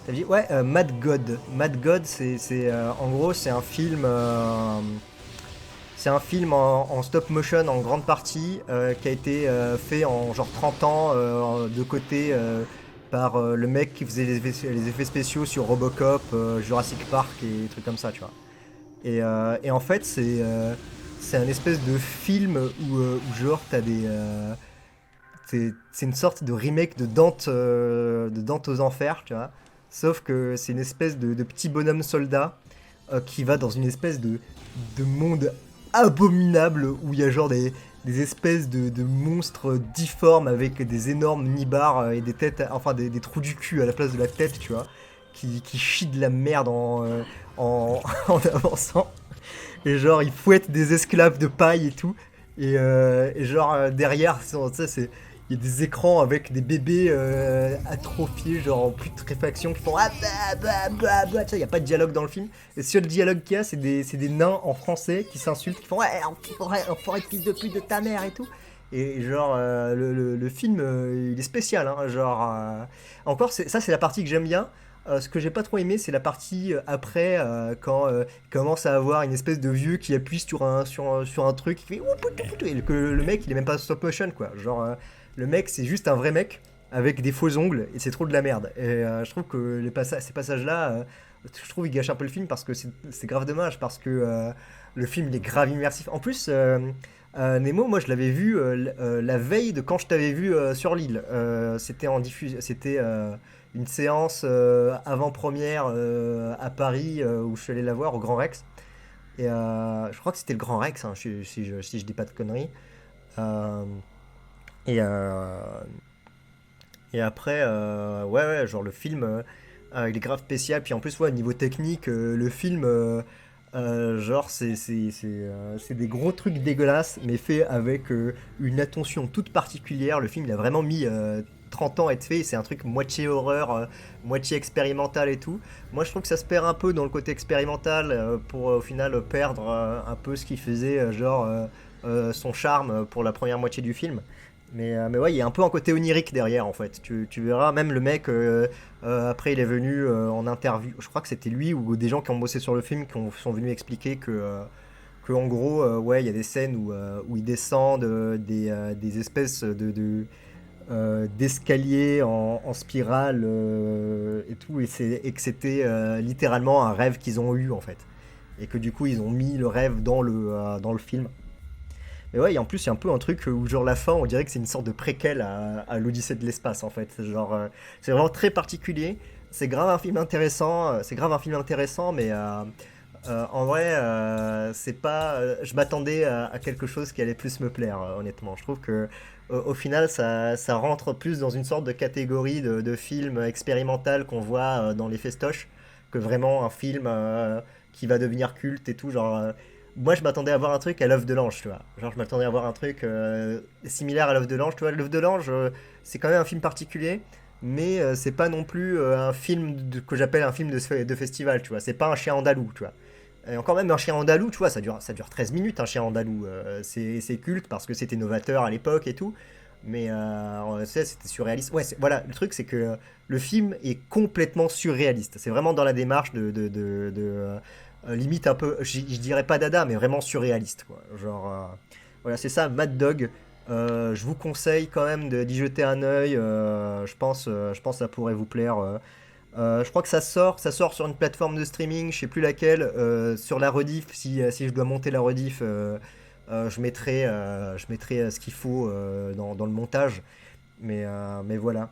T'as dit ouais, Mad God. Mad God, en gros c'est un film en stop motion en grande partie qui a été fait en genre 30 ans de côté par le mec qui faisait les effets spéciaux sur Robocop, Jurassic Park et des trucs comme ça, tu vois. Et en fait, c'est un espèce de film où genre t'as c'est une sorte de remake de Dante aux Enfers, tu vois. Sauf que c'est une espèce de petit bonhomme soldat qui va dans une espèce de monde abominable où il y a genre des espèces de monstres difformes avec des énormes nibards et des têtes, enfin des trous du cul à la place de la tête, tu vois, qui chient de la merde en avançant. Et genre, ils fouettent des esclaves de paille et tout. Et genre, derrière, tu sais, il y a des écrans avec des bébés atrophiés, genre en putréfaction, qui font ah bah bah bah bah. Tu sais, il n'y a pas de dialogue dans le film. Et le seul dialogue qu'il y a, c'est des nains en français qui s'insultent, qui font ouais, enfoiré de fils de pute de ta mère et tout. Et genre, le film, il est spécial, hein, genre. Encore, ça, c'est la partie que j'aime bien. Ce que j'ai pas trop aimé, c'est la partie après, quand il commence à avoir une espèce de vieux qui appuie sur un truc, qui fait ouh, poutou, poutou, et que le mec, il est même pas stop motion, quoi. Genre, le mec, c'est juste un vrai mec avec des faux ongles, et c'est trop de la merde. Et je trouve que ces passages-là, je trouve, ils gâchent un peu le film parce que c'est grave dommage, parce que le film, il est grave immersif. En plus, Nemo, moi, je l'avais vu la veille de quand je t'avais vu sur l'île. C'était une séance avant-première à Paris où je suis allé la voir au Grand Rex. Et je crois que c'était le Grand Rex, hein, si je dis pas de conneries. Euh, et, euh, et après, ouais, ouais, genre le film, il est grave spécial. Puis en plus, ouais, au niveau technique, le film, genre, c'est des gros trucs dégueulasses, mais fait avec une attention toute particulière. Le film, il a vraiment mis 30 ans à être fait. C'est un truc moitié horreur, moitié expérimental et tout. Moi, je trouve que ça se perd un peu dans le côté expérimental pour au final perdre un peu ce qui faisait, son charme pour la première moitié du film. Mais ouais, il y a un peu un côté onirique derrière en fait. Tu verras, même le mec, après il est venu en interview, je crois que c'était lui ou des gens qui ont bossé sur le film sont venus expliquer que en gros, ouais, il y a des scènes où ils descendent des espèces d'escaliers en spirale et tout, et que c'était littéralement un rêve qu'ils ont eu en fait. Et que du coup, ils ont mis le rêve dans le film. Mais ouais, et en plus, il y a un peu un truc où, genre, la fin, on dirait que c'est une sorte de préquel à l'Odyssée de l'espace, en fait. Genre, c'est vraiment très particulier. C'est grave un film intéressant, mais en vrai, c'est pas. Je m'attendais à quelque chose qui allait plus me plaire, honnêtement. Je trouve que au final, ça rentre plus dans une sorte de catégorie de film expérimental qu'on voit dans les festoches que vraiment un film qui va devenir culte et tout. Genre, moi, je m'attendais à voir un truc à l'œuf de l'ange, tu vois. Genre, je m'attendais à voir un truc similaire à l'œuf de l'ange. Tu vois, l'œuf de l'ange, c'est quand même un film particulier, mais c'est pas non plus un film que j'appelle un film de festival, tu vois. C'est pas un chien andalou, tu vois. Et encore même un chien andalou, tu vois, ça dure 13 minutes un chien andalou. C'est culte parce que c'était novateur à l'époque et tout. Mais tu sais, c'était surréaliste. Ouais, voilà, le truc c'est que le film est complètement surréaliste. C'est vraiment dans la démarche limite un peu, je dirais pas dada, mais vraiment surréaliste, quoi. Genre, voilà, c'est ça, Mad Dog. Je vous conseille quand même d'y jeter un œil. Je pense que ça pourrait vous plaire. Je crois que ça sort sur une plateforme de streaming, je sais plus laquelle. Sur la rediff, si je dois monter la rediff, je mettrai ce qu'il faut dans le montage. Mais voilà.